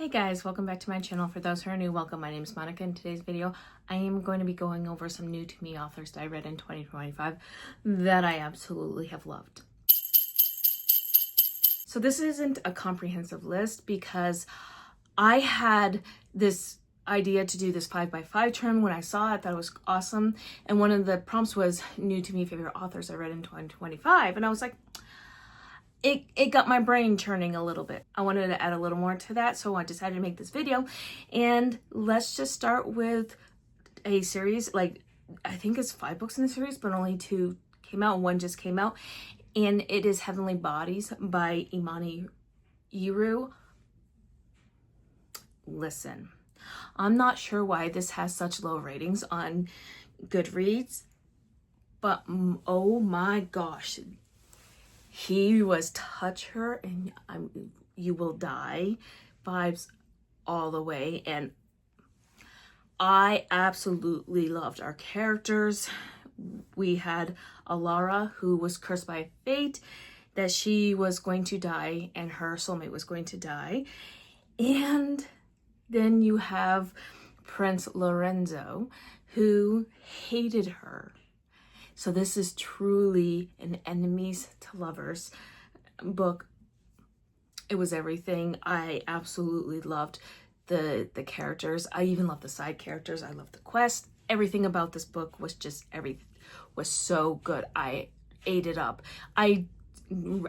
Hey guys, welcome back to my channel. For those who are new, welcome. My name is Monica. In today's video, I am going to be going over some new to me authors that I read in 2025 that I absolutely have loved. So this isn't a comprehensive list because I had this idea to do this 5x5 term. When I saw it, that was awesome. And one of the prompts was new to me favorite authors I read in 2025. And I was like, it got my brain churning a little bit. I wanted to add a little more to that, so I decided to make this video. And let's just start with a series. Like, I think it's 5 books in the series, but only 2 came out. 1 just came out. And it is Heavenly Bodies by Imani Iru. Listen, I'm not sure why this has such low ratings on Goodreads, but oh my gosh. He was touch her and you will die vibes all the way. And I absolutely loved our characters. We had Alara, who was cursed by fate that she was going to die and her soulmate was going to die. And then you have Prince Lorenzo, who hated her. So this is truly an enemies to lovers book. It was everything. I absolutely loved the characters. I even loved the side characters. I loved the quest. Everything about this book was just was so good. I ate it up. I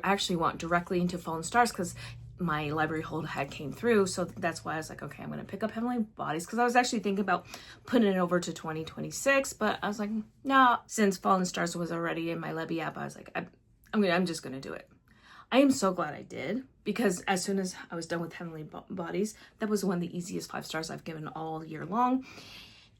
actually went directly into Fallen Stars because my library hold had came through, so that's why I was like, okay, I'm gonna pick up Heavenly Bodies, because I was actually thinking about putting it over to 2026, but I was like, nah, since Fallen Stars was already in my Libby app, I was like, I'm just gonna do it. I am so glad I did, because as soon as I was done with Heavenly Bodies, that was one of the easiest 5 stars I've given all year long.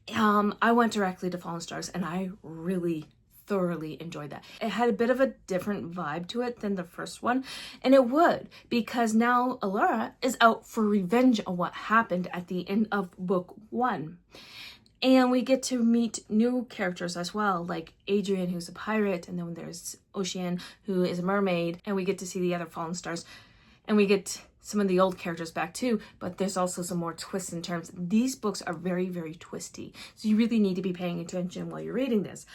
I went directly to Fallen Stars, and I really thoroughly enjoyed that. It had a bit of a different vibe to it than the first one, and it would, because now Alara is out for revenge on what happened at the end of book 1, and we get to meet new characters as well, like Adrian, who's a pirate, and then there's Ocean, who is a mermaid, and we get to see the other Fallen Stars, and we get some of the old characters back too, but there's also some more twists and turns. These books are very, very twisty, so you really need to be paying attention while you're reading this.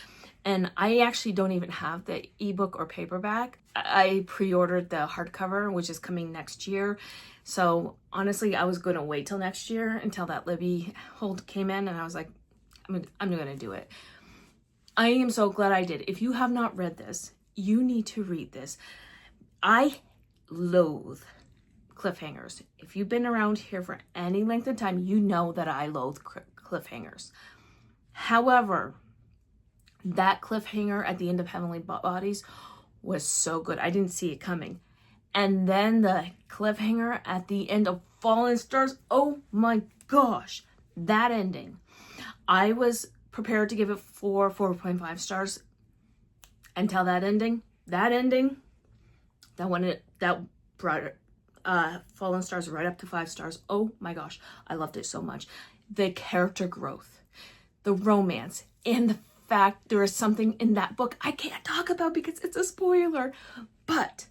And I actually don't even have the ebook or paperback. I pre-ordered the hardcover, which is coming next year. So honestly, I was going to wait till next year until that Libby hold came in, and I was like, I'm going to do it. I am so glad I did. If you have not read this, you need to read this. I loathe cliffhangers. If you've been around here for any length of time, you know that I loathe cliffhangers. However, that cliffhanger at the end of Heavenly Bodies was so good. I didn't see it coming. And then the cliffhanger at the end of Fallen Stars, oh my gosh, that ending. I was prepared to give it 4.5 stars until that ending. That brought Fallen Stars right up to 5 stars. Oh my gosh, I loved it so much. The character growth, the romance, and the fact there is something in that book I can't talk about because it's a spoiler, but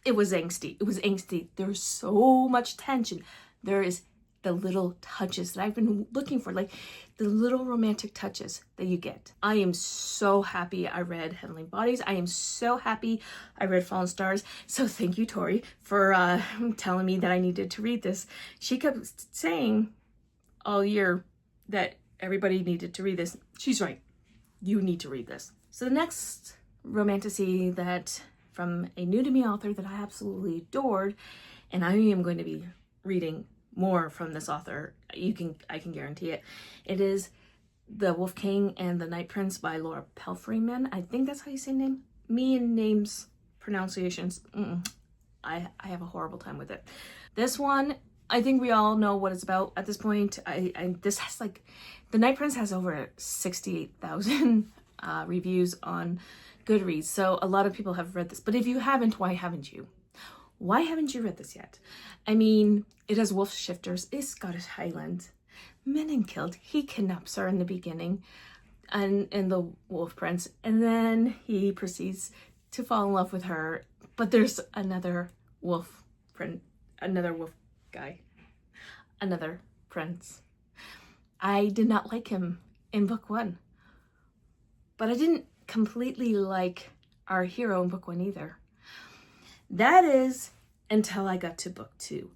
it was angsty. It was angsty. There's so much tension. There is the little touches that I've been looking for, like the little romantic touches that you get. I am so happy I read Heavenly Bodies. I am so happy I read Fallen Stars. So thank you, Tori, for telling me that I needed to read this. She kept saying all year that everybody needed to read this. She's right. You need to read this. So the next romantasy that from a new to me author that I absolutely adored, and I am going to be reading more from this author. I can guarantee it. It is The Wolf King and the Night Prince by Laura Pelfreyman. I think that's how you say name. Me and names pronunciations. I have a horrible time with it. This one, I think we all know what it's about at this point. This has like, The Night Prince has over 68,000 reviews on Goodreads, so a lot of people have read this. But if you haven't, why haven't you? Why haven't you read this yet? I mean, it has wolf shifters, it's Scottish Highland, men in kilt. He kidnaps her in the beginning, and in the Wolf Prince, and then he proceeds to fall in love with her. But there's another wolf another wolf guy, another prince. I did not like him in book 1, but I didn't completely like our hero in book 1 either. That is until I got to book 2.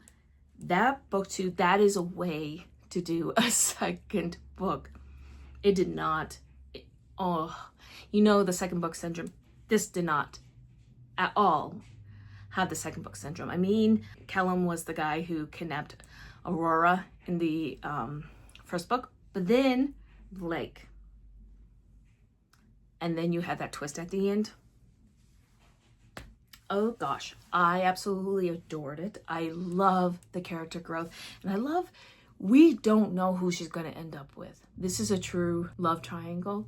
That book 2, that is a way to do a second book. It did not. The second book syndrome. This did not at all have the second book syndrome. I mean, Callum was the guy who kidnapped Aurora in the first book, but then Blake. And then you had that twist at the end. Oh gosh, I absolutely adored it. I love the character growth, and I love we don't know who she's going to end up with. This is a true love triangle,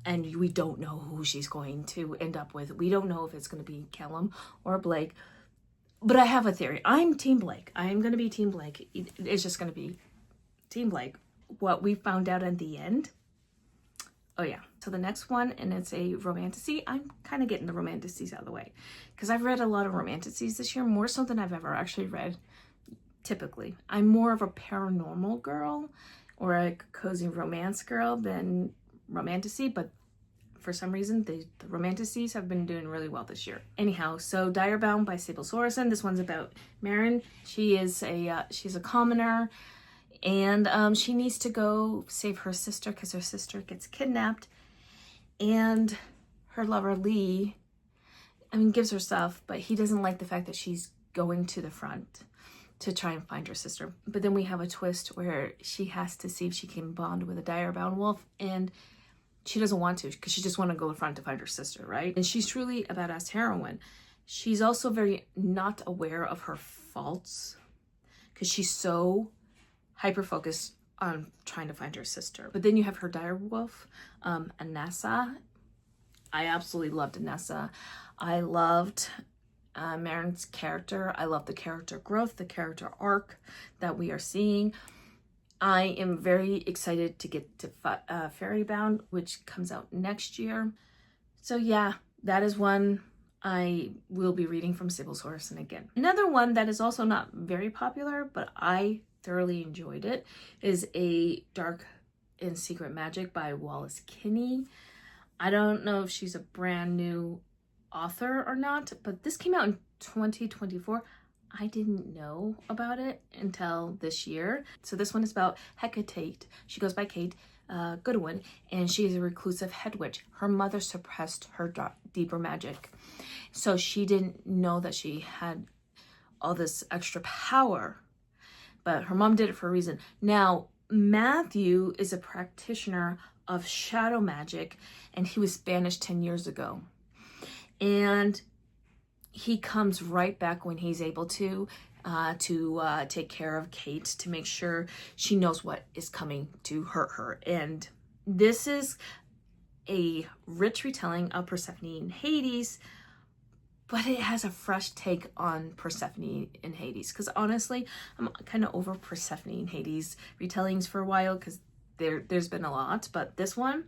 and we don't know who she's going to end up with. We don't know if it's going to be Callum or Blake, but I have a theory. I'm Team Blake. I am going to be Team Blake. It's just going to be Team Blake. What we found out at the end. Oh yeah. So the next one, and it's a romantasy. I'm kind of getting the romantasies out of the way because I've read a lot of romantasies this year, more so than I've ever actually read. Typically, I'm more of a paranormal girl or a cozy romance girl than romantasy, but for some reason the romantasies have been doing really well this year. Anyhow, so Direbound by Sable Sorensen. This one's about Marin. She's a commoner, and she needs to go save her sister because her sister gets kidnapped, and her lover Lee, gives her stuff, but he doesn't like the fact that she's going to the front to try and find her sister. But then we have a twist where she has to see if she can bond with a direbound wolf, and she doesn't want to because she just wants to go to the front to find her sister, right? And she's truly a badass heroine. She's also very not aware of her faults because she's so hyper-focused on trying to find her sister. But then you have her dire wolf, Anessa. I absolutely loved Anessa. I loved Marin's character. I love the character growth, the character arc that we are seeing. I am very excited to get to Fairybound, which comes out next year. So yeah, that is one I will be reading from Sable Sorensen again. Another one that is also not very popular, but I thoroughly enjoyed it, is A Dark and Secret Magic by Wallace Kinney. I don't know if she's a brand new author or not, but this came out in 2024. I didn't know about it until this year. So this one is about Hecate. She goes by Kate Goodwin, and she is a reclusive head witch. Her mother suppressed her deeper magic, so she didn't know that she had all this extra power, but her mom did it for a reason. Now, Matthew is a practitioner of shadow magic, and he was banished 10 years ago. And he comes right back when he's able to take care of Kate, to make sure she knows what is coming to hurt her. And this is a rich retelling of Persephone in Hades, but it has a fresh take on Persephone in Hades. Because honestly, I'm kind of over Persephone in Hades retellings for a while because there's been a lot. But this one,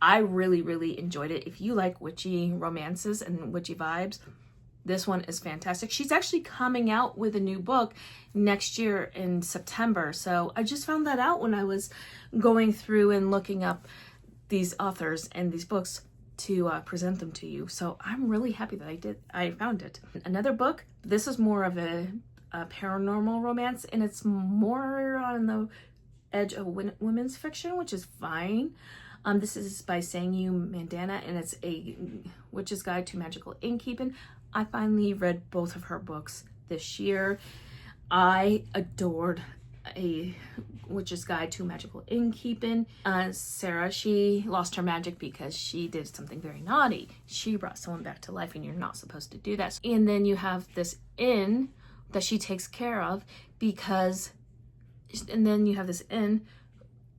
I really, really enjoyed it. If you like witchy romances and witchy vibes, this one is fantastic. She's actually coming out with a new book next year in September. So I just found that out when I was going through and looking up these authors and these books to present them to you. So I'm really happy that I found it. Another book, this is more of a paranormal romance, and it's more on the edge of women's fiction, which is fine. This is by Sangyu Mandana, and it's a Witch's Guide to Magical Innkeeping. I finally read both of her books this year. I adored A Witch's Guide to Magical Innkeeping. Sarah, she lost her magic because she did something very naughty. She brought someone back to life, and you're not supposed to do that. And then you have this inn that she takes care of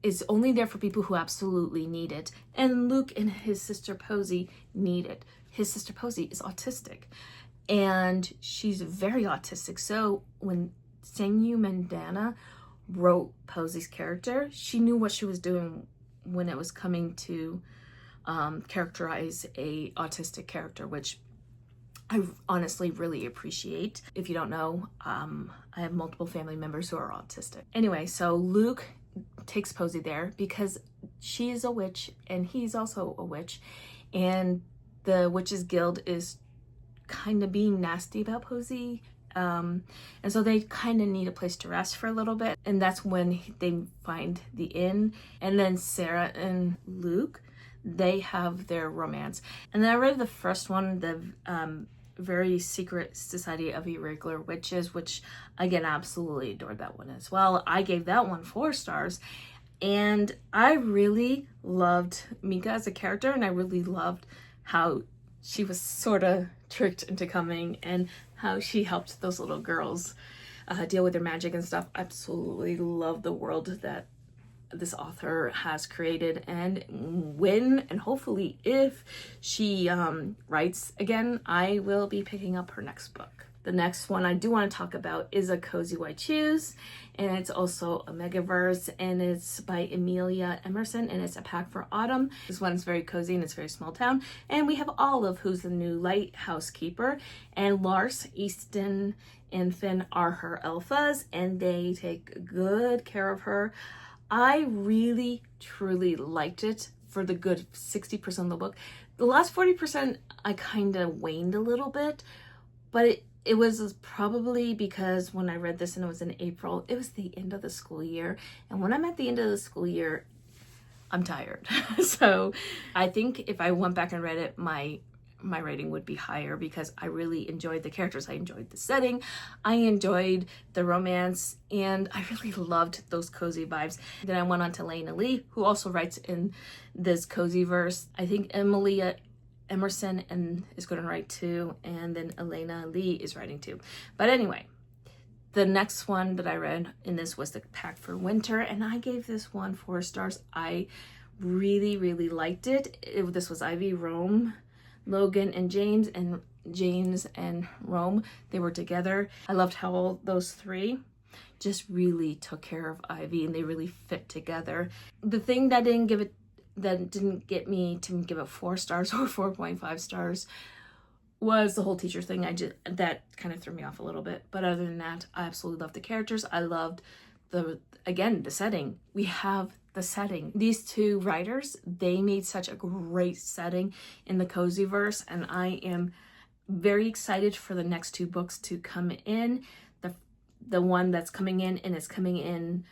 is only there for people who absolutely need it. And Luke and his sister Posey need it. His sister Posey is autistic, and she's very autistic. So when Sangyu Mandana wrote Posey's character, she knew what she was doing when it was coming to characterize a autistic character, which I honestly really appreciate. If you don't know, I have multiple family members who are autistic. Anyway, so Luke takes Posey there because she is a witch and he's also a witch, and the Witches Guild is kind of being nasty about Posey. And so they kind of need a place to rest for a little bit, and that's when they find the inn. And then Sarah and Luke, they have their romance. And then I read the first one, the Very Secret Society of Irregular Witches, which again, absolutely adored that one as well. I gave that one 4 stars, and I really loved Mika as a character, and I really loved how she was sort of tricked into coming and how she helped those little girls deal with their magic and stuff. Absolutely love the world that this author has created, and when and hopefully if she writes again, I will be picking up her next book. The next one I do want to talk about is A Cozy White Shoes, and it's also a megaverse, and it's by Amelia Emerson, and it's A Pack for Autumn. This one's very cozy and it's very small town, and we have Olive, who's the new lighthouse keeper, and Lars, Easton, and Finn are her alphas, and they take good care of her. I really, truly liked it for the good 60% of the book. The last 40%, I kind of waned a little bit, but it was probably because when I read this and it was in April, it was the end of the school year. And when I'm at the end of the school year, I'm tired. So I think if I went back and read it, my rating would be higher because I really enjoyed the characters. I enjoyed the setting. I enjoyed the romance, and I really loved those cozy vibes. Then I went on to Lena Lee, who also writes in this cozy verse. I think Amelia Emerson is going to write too, and then Elena Lee is writing too. But anyway, the next one that I read in this was The Pack for Winter, and I gave this one 4 stars. I really, really liked it. This was Ivy, Rome, Logan, and James and Rome, they were together. I loved how all those 3 just really took care of Ivy, and they really fit together. The thing that didn't get me to give it 4 stars or 4.5 stars was the whole teacher thing. That kind of threw me off a little bit. But other than that, I absolutely loved the characters. I loved the setting. We have the setting. These 2 writers, they made such a great setting in the cozy verse, and I am very excited for the next 2 books to come in. The one that's coming in, and it's coming in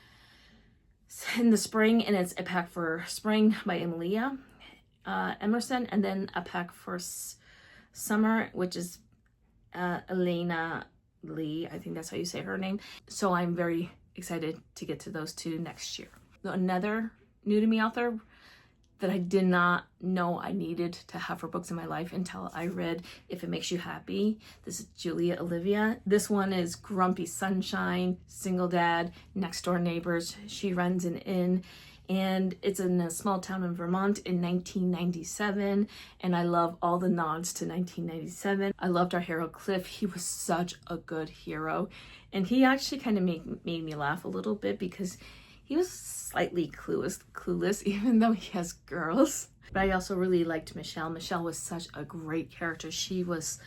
the spring, and it's A Pack for Spring by Amelia Emerson, and then A Pack for Summer, which is Elena Lee. I think that's how you say her name. So I'm very excited to get to those 2 next year. Another new to me author that I did not know I needed to have for books in my life until I read If It Makes You Happy. This is Julia Olivia. This one is grumpy sunshine, single dad, next door neighbors. She runs an inn, and it's in a small town in Vermont in 1997, and I love all the nods to 1997. I loved our hero Cliff. He was such a good hero, and he actually kind of made me laugh a little bit because he was slightly clueless, even though he has girls. But I also really liked Michelle. Michelle was such a great character. She was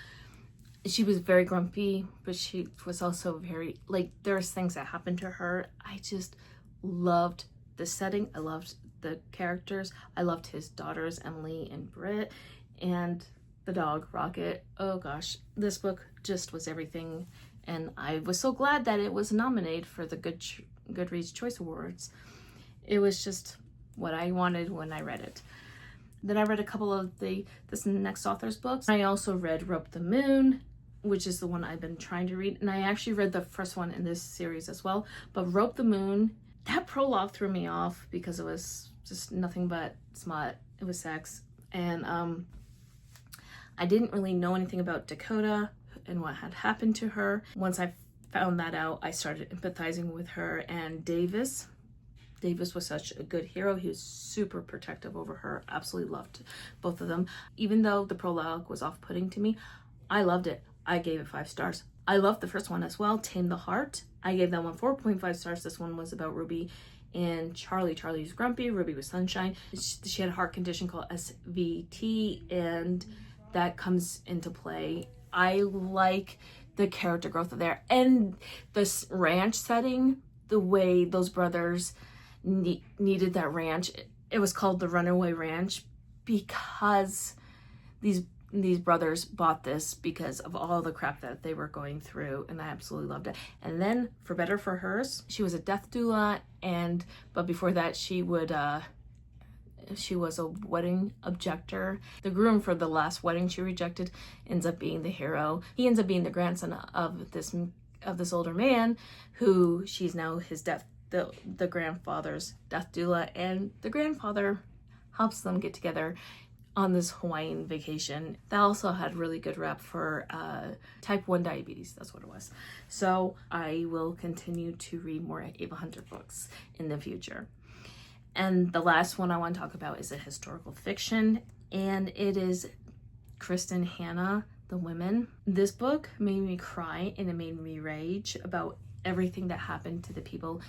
very grumpy, but she was also very, there's things that happened to her. I just loved the setting. I loved the characters. I loved his daughters, Emily and Britt, and the dog, Rocket. Oh gosh, this book just was everything. And I was so glad that it was nominated for the Goodreads Choice Awards. It was just what I wanted when I read it. Then I read a couple of this next author's books. I also read Rope the Moon, which is the one I've been trying to read. And I actually read the first one in this series as well. But Rope the Moon, that prologue threw me off because it was just nothing but smut. It was sex. And I didn't really know anything about Dakota and what had happened to her. Once I found that out, I started empathizing with her. And Davis was such a good hero. He was super protective over her. Absolutely loved both of them. Even though the prologue was off-putting to me, I loved it. I gave it 5 stars. I loved the first one as well, Tame the Heart. I gave that one 4.5 stars. This one was about Ruby and Charlie. Charlie was grumpy, Ruby was sunshine. She had a heart condition called SVT, and that comes into play I like the character growth there, and this ranch setting, the way those brothers needed that ranch. It was called the Runaway Ranch because these brothers bought this because of all the crap that they were going through, and I absolutely loved it. And then for better for hers, she was a death doula, but before that she was a wedding objector. The groom for the last wedding she rejected ends up being the hero. He ends up being the grandson of this older man, who she's now his the grandfather's death doula, and the grandfather helps them get together on this Hawaiian vacation. That also had really good rep for type 1 diabetes. That's what it was. So I will continue to read more Ava Hunter books in the future. And the last one I want to talk about is a historical fiction, and it is Kristen Hanna, The Women. This book made me cry, and it made me rage about everything that happened to the people,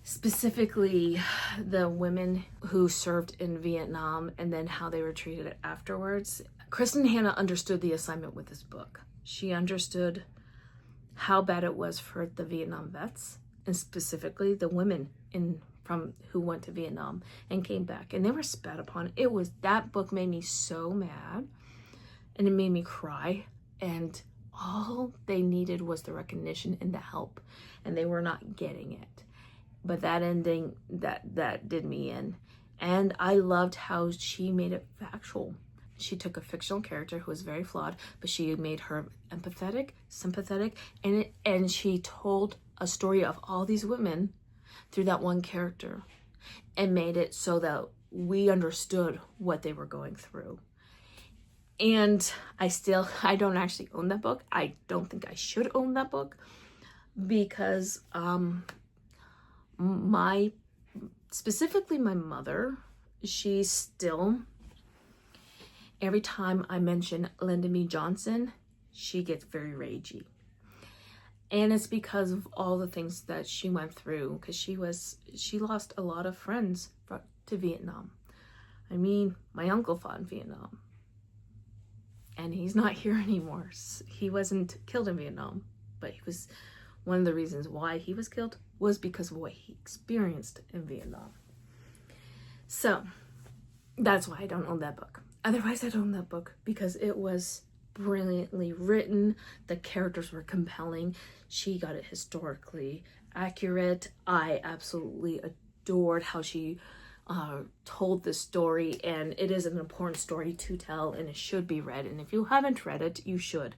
specifically the women who served in Vietnam and then how they were treated afterwards. Kristen Hanna understood the assignment with this book. She understood how bad it was for the Vietnam vets, and specifically the women who went to Vietnam and came back, and they were spat upon. That book made me so mad, and it made me cry, and all they needed was the recognition and the help, and they were not getting it. But that ending, that did me in. And I loved how she made it factual. She took a fictional character who was very flawed, but she made her empathetic, sympathetic, and she told a story of all these women through that one character, and made it so that we understood what they were going through. And I don't actually own that book. I don't think I should own that book, because specifically my mother, she's still, every time I mention Lyndon B. Johnson, she gets very ragey. And it's because of all the things that she went through, because she lost a lot of friends to Vietnam. I mean, my uncle fought in Vietnam, and he's not here anymore. He wasn't killed in Vietnam, but he was, one of the reasons why he was killed was because of what he experienced in Vietnam. So that's why I don't own that book. Otherwise, I'd own that book because it was brilliantly written. The characters were compelling. She got it historically accurate. I absolutely adored how she told this story, and it is an important story to tell, and it should be read. And if you haven't read it, you should.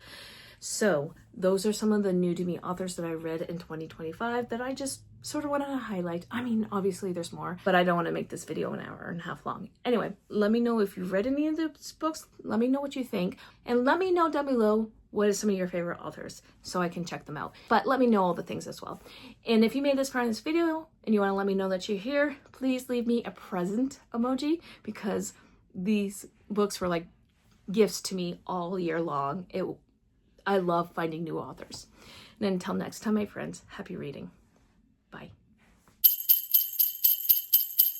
So those are some of the new to me authors that I read in 2025 that I just sort of wanted to highlight. I mean, obviously there's more, but I don't want to make this video an hour and a half long. Anyway, let me know if you've read any of these books. Let me know what you think, and let me know down below what are some of your favorite authors so I can check them out. But let me know all the things as well. And if you made this part of this video and you want to let me know that you're here, please leave me a present emoji, because these books were like gifts to me all year long. I love finding new authors. And until next time, my friends, happy reading. Bye.